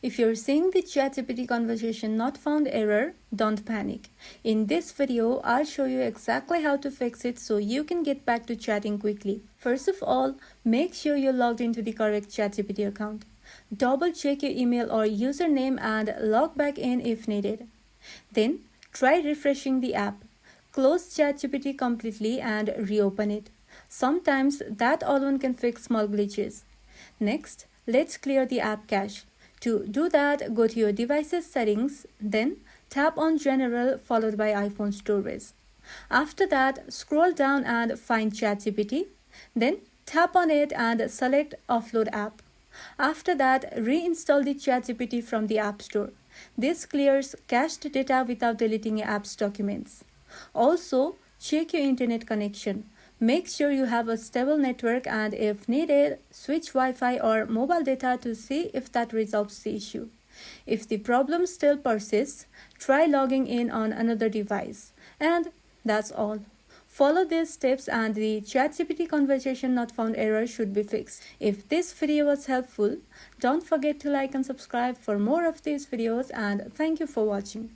If you're seeing the ChatGPT conversation not found error, don't panic. In this video, I'll show you exactly how to fix it so you can get back to chatting quickly. First of all, make sure you're logged into the correct ChatGPT account. Double check your email or username and log back in if needed. Then, try refreshing the app. Close ChatGPT completely and reopen it. Sometimes that alone can fix small glitches. Next, let's clear the app cache. To do that, go to your device's settings, then tap on General followed by iPhone storage. After that, scroll down and find ChatGPT. Then tap on it and select Offload app. After that, reinstall the ChatGPT from the App Store. This clears cached data without deleting your app's documents. Also, check your internet connection. Make sure you have a stable network and if needed, switch Wi-Fi or mobile data to see if that resolves the issue. If the problem still persists, try logging in on another device. And that's all. Follow these steps and the ChatGPT conversation not found error should be fixed. If this video was helpful, don't forget to like and subscribe for more of these videos and thank you for watching.